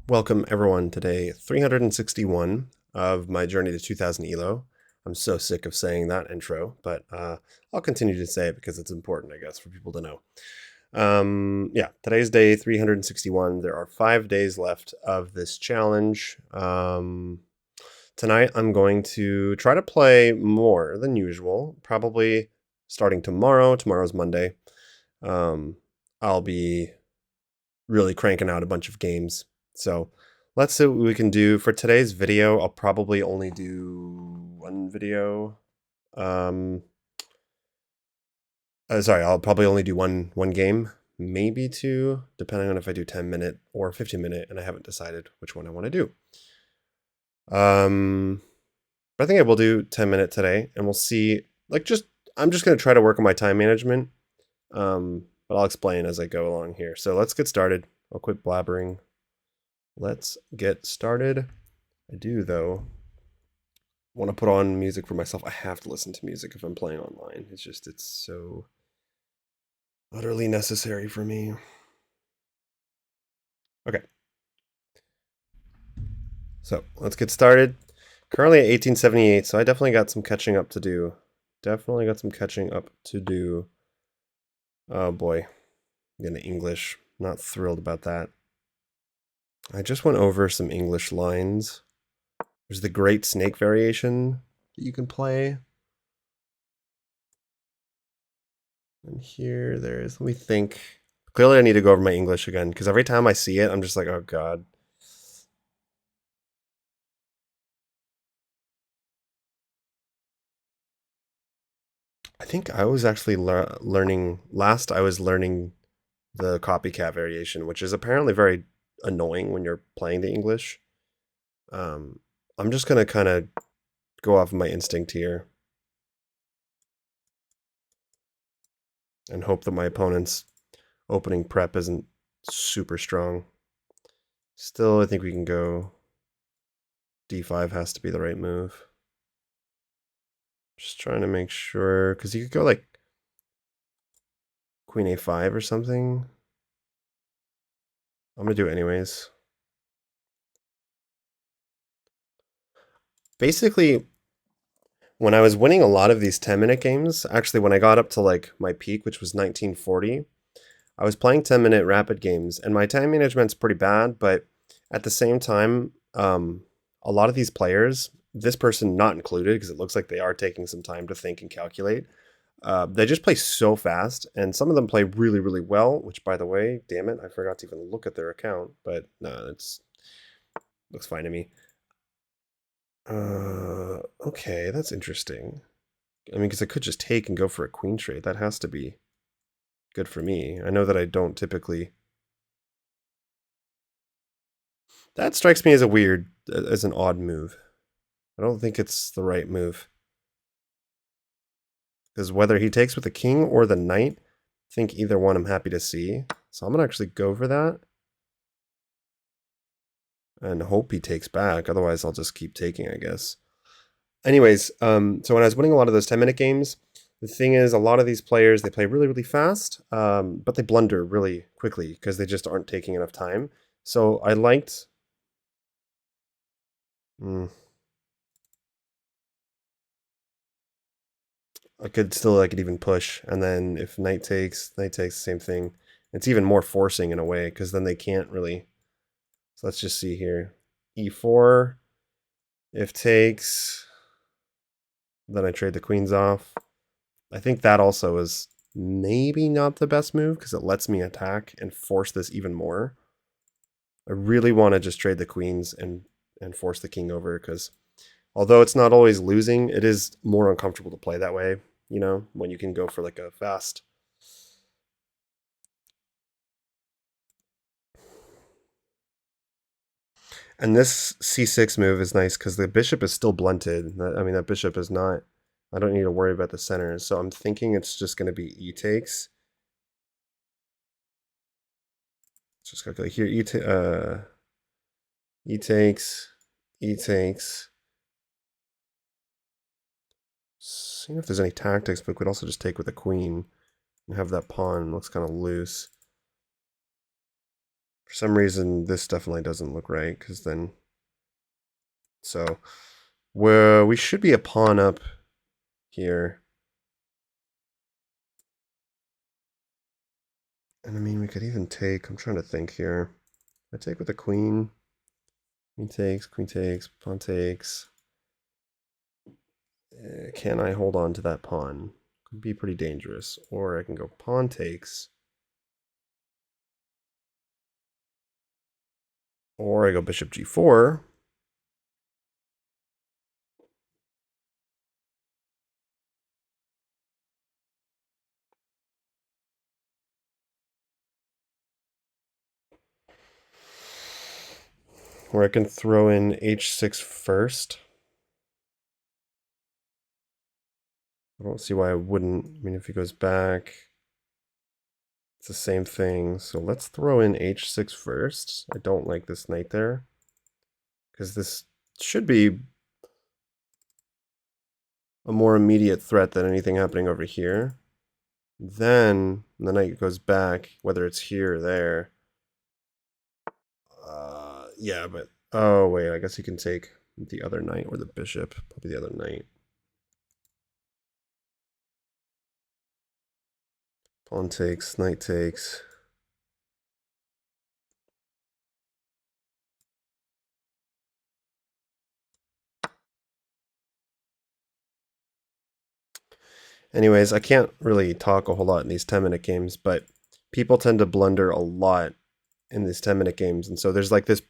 Welcome everyone to day 361 of my journey to 2000 ELO. I'm so sick of saying that intro, but I'll continue to say it because it's important, I guess, for people to know. Yeah, today's day 361. There are 5 days left of this challenge. Tonight I'm going to try to play more than usual, probably starting tomorrow. Tomorrow's Monday. I'll be really cranking out a bunch of games. So let's see what we can do. For today's video, I'll probably only do one video. Sorry, I'll probably only do one game, maybe two, depending on if I do 10-minute or 15-minute, and I haven't decided which one I want to do. But I think I will do 10-minute today, and we'll see. I'm just gonna try to work on my time management. But I'll explain as I go along here. So let's get started. I'll quit blabbering. Let's get started. I do, though, want to put on music for myself. I have to listen to music if I'm playing online. It's so utterly necessary for me. Okay. So let's get started. Currently at 1878, so I definitely got some catching up to do. Definitely got some catching up to do. Oh boy. Getting English. Not thrilled about that. I just went over some English lines. There's the Great Snake variation that you can play. And here there's, let me think. Clearly I need to go over my English again, because every time I see it, I'm just like, oh god. I think I was actually learning, last I was learning the copycat variation, which is apparently very annoying when you're playing the English. I'm just going to kind of go off of my instinct here and hope that my opponent's opening prep isn't super strong. Still, I think we can go d5 has to be the right move. Just trying to make sure, because you could go like queen a5 or something. I'm going to do it anyways. Basically, when I was winning a lot of these 10-minute games, actually when I got up to like my peak, which was 1940, I was playing 10-minute rapid games, and my time management's pretty bad, but at the same time, a lot of these players, this person not included, because it looks like they are taking some time to think and calculate, they just play so fast, and some of them play really, really well, which, by the way, damn it, I forgot to even look at their account, but no, it's looks fine to me. Okay, that's interesting. I mean, because I could just take and go for a queen trade. That has to be good for me. I know that I don't typically. That strikes me as as an odd move. I don't think it's the right move. Because whether he takes with the king or the knight, I think either one I'm happy to see. So I'm going to actually go for that. And hope he takes back. Otherwise, I'll just keep taking, I guess. Anyways, so when I was winning a lot of those 10-minute games, the thing is, a lot of these players, they play really, really fast, but they blunder really quickly because they just aren't taking enough time. So I liked... I could even push, and then if knight takes, the same thing. It's even more forcing in a way, because then they can't really... So let's just see here. e4, if takes, then I trade the queens off. I think that also is maybe not the best move, because it lets me attack and force this even more. I really want to just trade the queens and force the king over, because although it's not always losing, it is more uncomfortable to play that way, you know, when you can go for like a fast... And this c6 move is nice because the bishop is still blunted. I mean, that bishop is not... I don't need to worry about the center. So I'm thinking it's just going to be e takes. Let's just calculate here. E takes, e takes. Seeing if there's any tactics, but we could also just take with the queen and have that pawn. Looks kind of loose. For some reason, this definitely doesn't look right, because then... So, we should be a pawn up here. And I mean, we could even take... I'm trying to think here. I take with the queen. Queen takes, pawn takes. Can I hold on to that pawn? Could be pretty dangerous. Or I can go pawn takes. Or I go bishop g4. Or I can throw in h6 first. I don't see why I wouldn't. I mean, if he goes back, it's the same thing. So let's throw in h6 first. I don't like this knight there, because this should be a more immediate threat than anything happening over here. Then the knight goes back, whether it's here or there. Yeah, but oh wait, I guess he can take the other knight or the bishop. Probably the other knight. Pawn takes, knight takes. Anyways, I can't really talk a whole lot in these 10-minute games, but people tend to blunder a lot in these 10-minute games. And so there's like this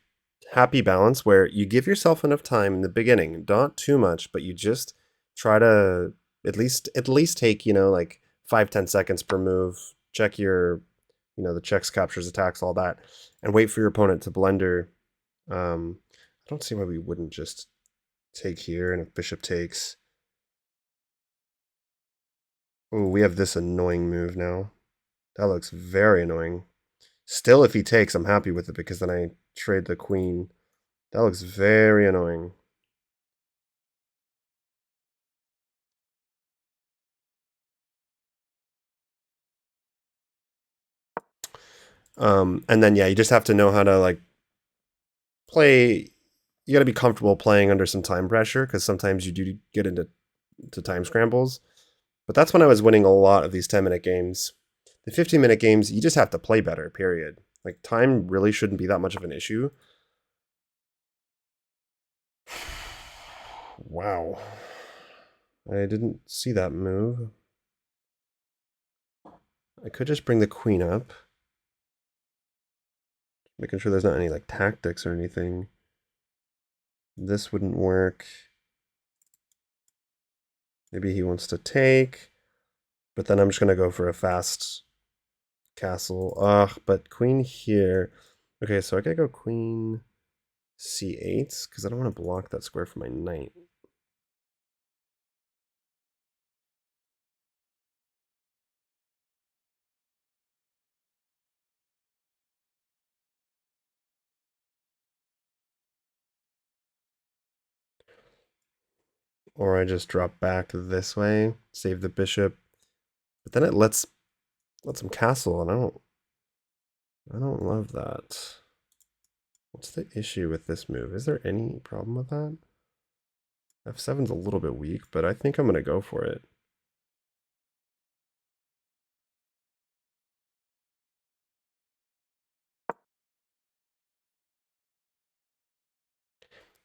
happy balance where you give yourself enough time in the beginning, not too much, but you just try to at least take, like 5-10 seconds per move, check your, the checks, captures, attacks, all that, and wait for your opponent to blunder. I don't see why we wouldn't just take here, and if bishop takes. Oh, we have this annoying move now. That looks very annoying. Still, if he takes, I'm happy with it because then I trade the queen. That looks very annoying. And then, yeah, you just have to know how to, like, play. You got to be comfortable playing under some time pressure because sometimes you do get into time scrambles. But that's when I was winning a lot of these 10-minute games. The 15-minute games, you just have to play better, period. Like, time really shouldn't be that much of an issue. Wow. I didn't see that move. I could just bring the queen up. Making sure there's not any, like, tactics or anything. This wouldn't work. Maybe he wants to take. But then I'm just going to go for a fast castle. Ugh, but queen here. Okay, so I gotta go queen c8 because I don't want to block that square for my knight. Or I just drop back this way, save the bishop. But then it lets him castle, and I don't love that. What's the issue with this move? Is there any problem with that? F7's a little bit weak, but I think I'm gonna go for it.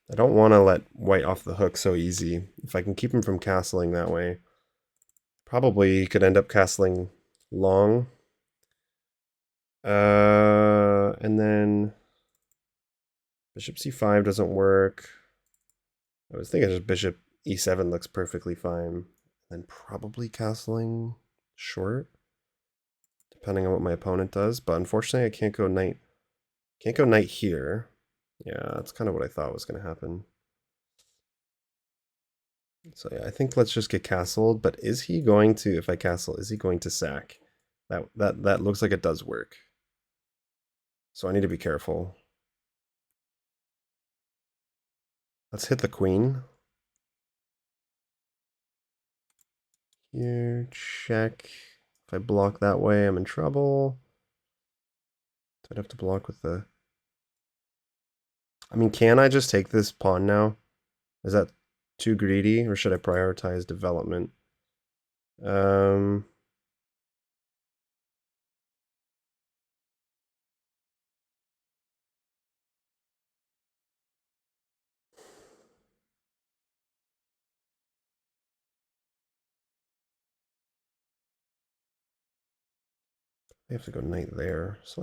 I don't want to let white off the hook so easy. If I can keep him from castling that way, probably could end up castling long. And then bishop c5 doesn't work. I was thinking just bishop e7 looks perfectly fine. And then probably castling short, depending on what my opponent does. But unfortunately, I can't go knight. Can't go knight here. Yeah, that's kind of what I thought was going to happen. So yeah, I think let's just get castled. But is he going to, if I castle, is he going to sack? That looks like it does work. So I need to be careful. Let's hit the queen. Here, check. If I block that way, I'm in trouble. I'd have to block with the... I mean, can I just take this pawn now? Is that too greedy, or should I prioritize development? Um, I have to go knight there. So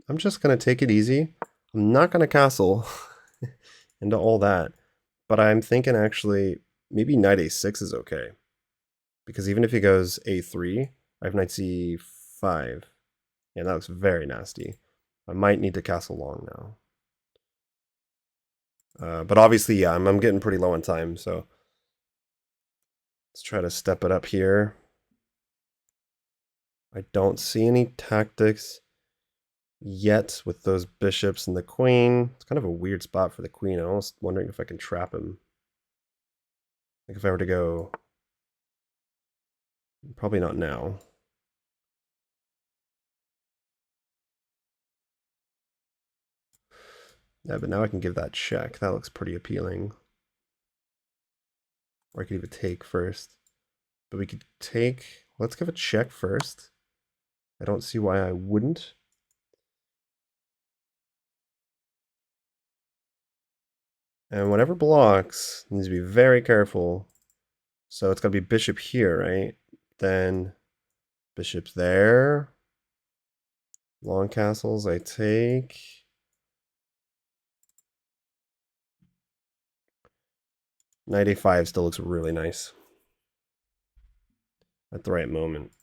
I'm just going to take it easy. I'm not going to castle into all that. But I'm thinking actually maybe knight a6 is okay. Because even if he goes a3, I have knight c5. Yeah, that looks very nasty. I might need to castle long now. But obviously, yeah, I'm getting pretty low on time, so let's try to step it up here. I don't see any tactics yet with those bishops and the queen. It's kind of a weird spot for the queen. I'm almost wondering if I can trap him. Like if I were to go... Probably not now. Yeah, but now I can give that check. That looks pretty appealing. Or I could even take first. But we could take... Let's give a check first. I don't see why I wouldn't. And whatever blocks needs to be very careful. So it's got to be bishop here, right? Then bishop there. Long castles I take. Knight a5 still looks really nice at the right moment.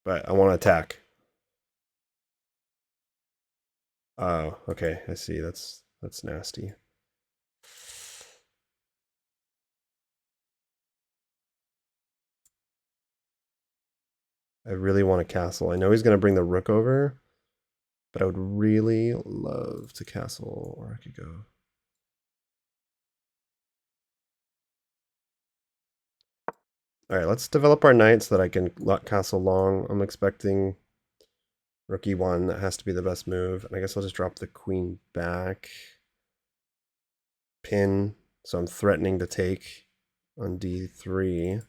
But I want to attack. Oh, okay. I see. That's nasty. I really want to castle. I know he's going to bring the rook over, but I would really love to castle, or I could go. All right, let's develop our knight so that I can castle long. I'm expecting rook e1. That has to be the best move. And I guess I'll just drop the queen back. Pin. So I'm threatening to take on d3.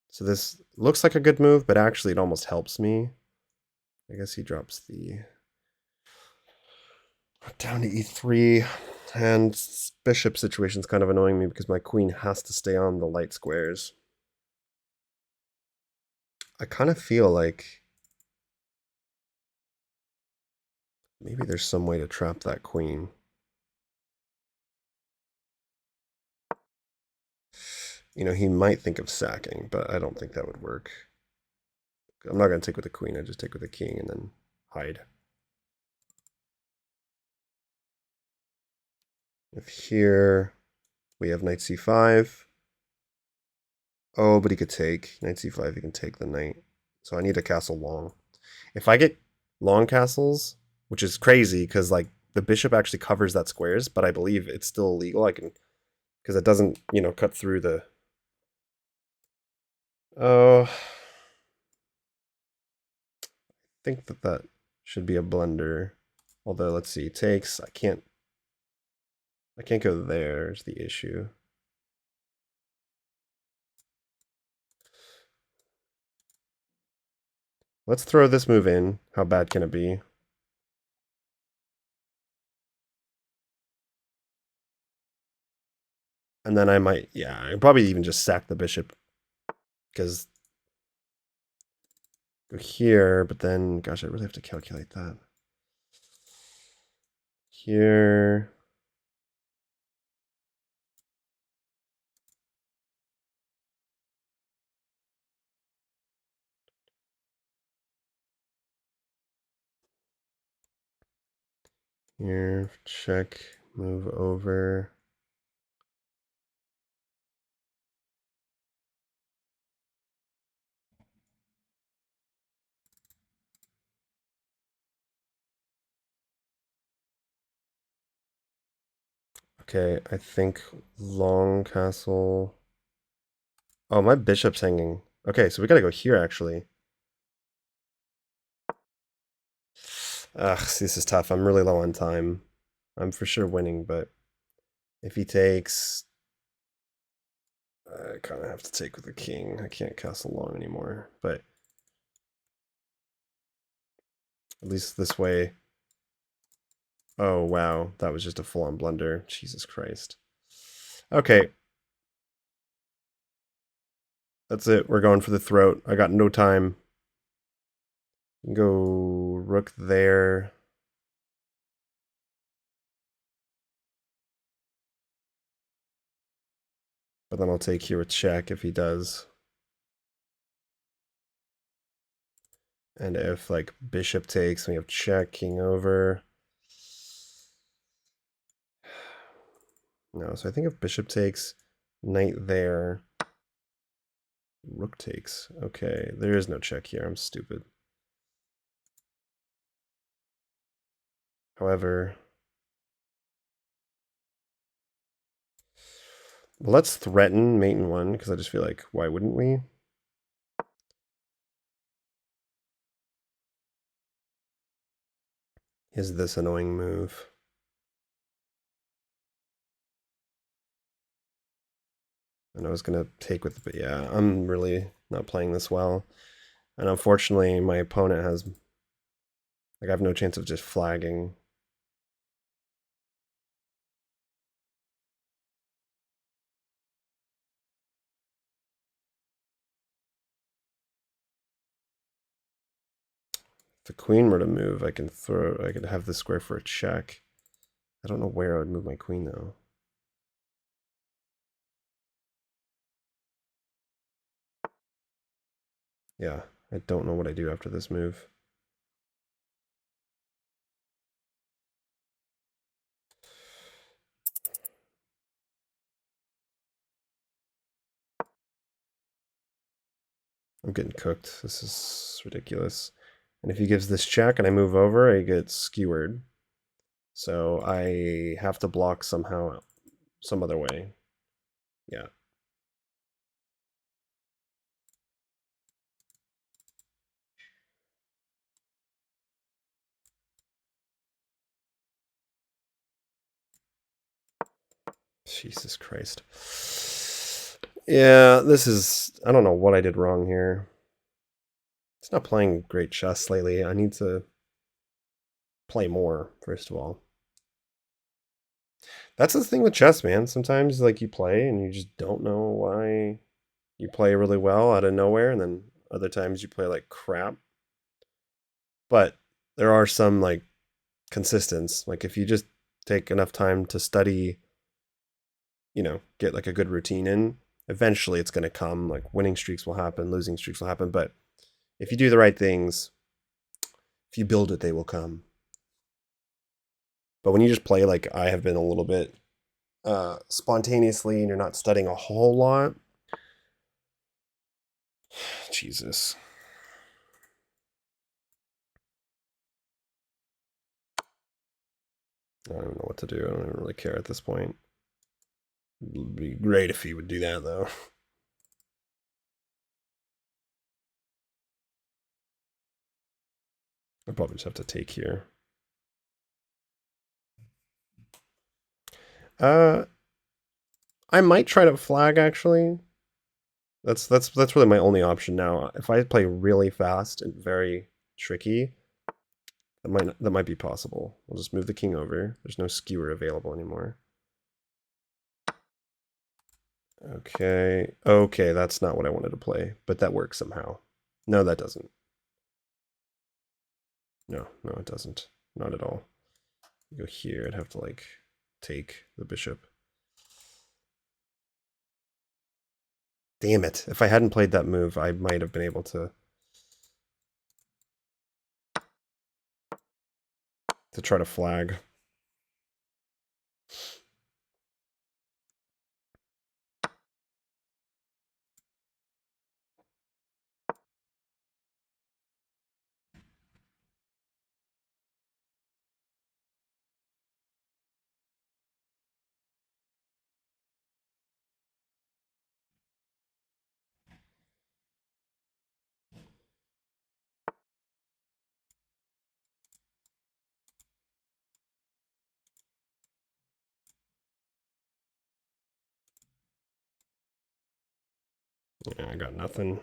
So this looks like a good move, but actually it almost helps me. I guess he drops the down to e3. And bishop situation is kind of annoying me because my queen has to stay on the light squares. I kind of feel like maybe there's some way to trap that queen. You know, he might think of sacking, but I don't think that would work. I'm not going to take with the queen. I just take with the king and then hide. If here we have knight c5. Oh, but he could take. Knight c5, he can take the knight. So I need a castle long. If I get long castles, which is crazy because like the bishop actually covers that squares, but I believe it's still illegal. I can, because it doesn't, you know, cut through the... Oh, I think that should be a blunder. Although, let's see, takes, I can't go there is the issue. Let's throw this move in. How bad can it be? And then I might, yeah, I'd probably even just sack the bishop. Because go here, but then, gosh, I really have to calculate that. Here. Here, check, move over. Okay, I think long castle. Oh, my bishop's hanging. Okay, so we gotta go here, actually. Ugh, this is tough. I'm really low on time. I'm for sure winning, but if he takes, I kind of have to take with the king. I can't castle long anymore, but at least this way. Oh, wow. That was just a full-on blunder. Jesus Christ. Okay. That's it. We're going for the throat. I got no time. Go rook there. But then I'll take here with check if he does. And if like bishop takes, we have check, king over. No, so I think if bishop takes, knight there, rook takes. Okay, there is no check here. I'm stupid. However, let's threaten mate in one, because I just feel like, why wouldn't we? Is this annoying move? And I was going to take with, but yeah, I'm really not playing this well. And unfortunately, my opponent has, like, I have no chance of just flagging. If the queen were to move, I could have the square for a check. I don't know where I would move my queen, though. Yeah, I don't know what I do after this move. I'm getting cooked. This is ridiculous. And if he gives this check and I move over, I get skewered. So I have to block somehow, some other way. Yeah. Jesus Christ. Yeah, this is, I don't know what I did wrong here. It's not playing great chess lately. I need to play more, first of all. That's the thing with chess, man. Sometimes like you play and you just don't know why you play really well out of nowhere, and then other times you play like crap. But there are some like consistence. Like if you just take enough time to study, get like a good routine in, eventually it's going to come. Like winning streaks will happen, losing streaks will happen, but if you do the right things, if you build it, they will come. But when you just play like I have been a little bit spontaneously and you're not studying a whole lot, Jesus. I don't know what to do. I don't even really care at this point. It'd be great if he would do that, though. I probably just have to take here. Uh, I might try to flag actually. That's really my only option now. If I play really fast and very tricky, that might be possible. We'll just move the king over. There's no skewer available anymore. Okay, that's not what I wanted to play, but that works somehow. No, that doesn't. No, it doesn't. Not at all. Go here, I'd have to like take the bishop. Damn it. If I hadn't played that move, I might have been able to try to flag. Yeah, I got nothing.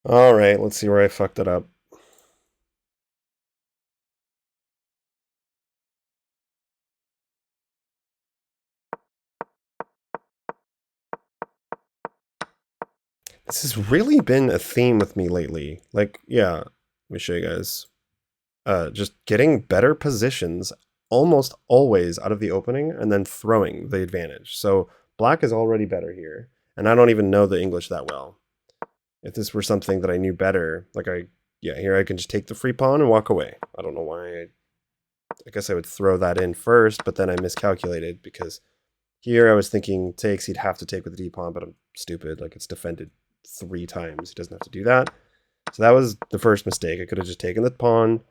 All right, let's see where I fucked it up. This has really been a theme with me lately. Like, yeah, let me show you guys. Just getting better positions almost always out of the opening and then throwing the advantage. So black is already better here. And I don't even know the English that well. If this were something that I knew better, like here I can just take the free pawn and walk away. I don't know why. I guess I would throw that in first, but then I miscalculated because here I was thinking takes, he'd have to take with the d pawn, but I'm stupid. Like it's defended 3 times. He doesn't have to do that. So that was the first mistake. I could have just taken the pawn.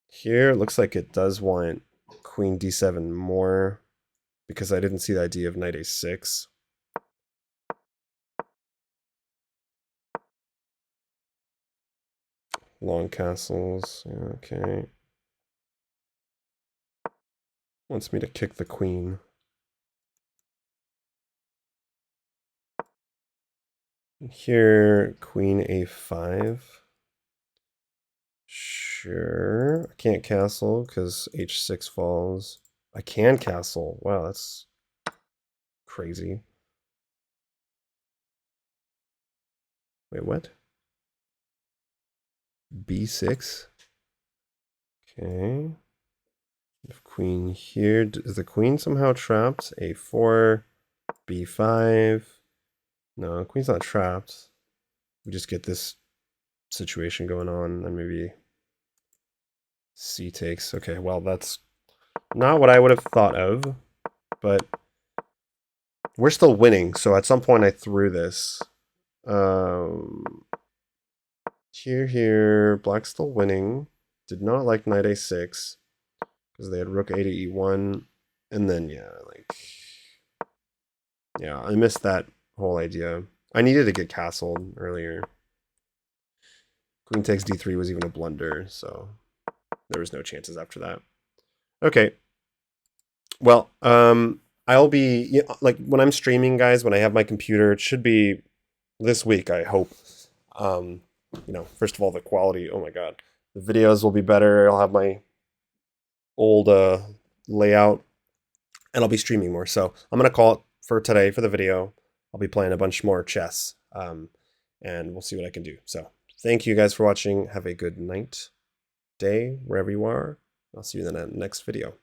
Here it looks like it does want queen d7 more because I didn't see the idea of knight a6. Long castles. Okay. Wants me to kick the queen. Here, queen a5. Sure. I can't castle because h6 falls. I can castle. Wow, that's crazy. Wait, what? b6? Okay. If queen here, is the queen somehow trapped? a4, b5. No, queen's not trapped. We just get this situation going on, and maybe c takes. Okay, well, that's not what I would have thought of, but we're still winning, so at some point I threw this. Here, black's still winning. Did not like knight a6 because they had rook a to e1, and then yeah, I missed that whole idea. I needed to get castled earlier. Queen takes d3 was even a blunder, so there was no chances after that. Okay. Well, I'll be like when I'm streaming, guys. When I have my computer, it should be this week. I hope. First of all, the quality. Oh my god, the videos will be better. I'll have my old layout, and I'll be streaming more. So I'm gonna call it for today for the video. I'll be playing a bunch more chess, and we'll see what I can do. So thank you guys for watching. Have a good night, day, wherever you are. I'll see you in the next video.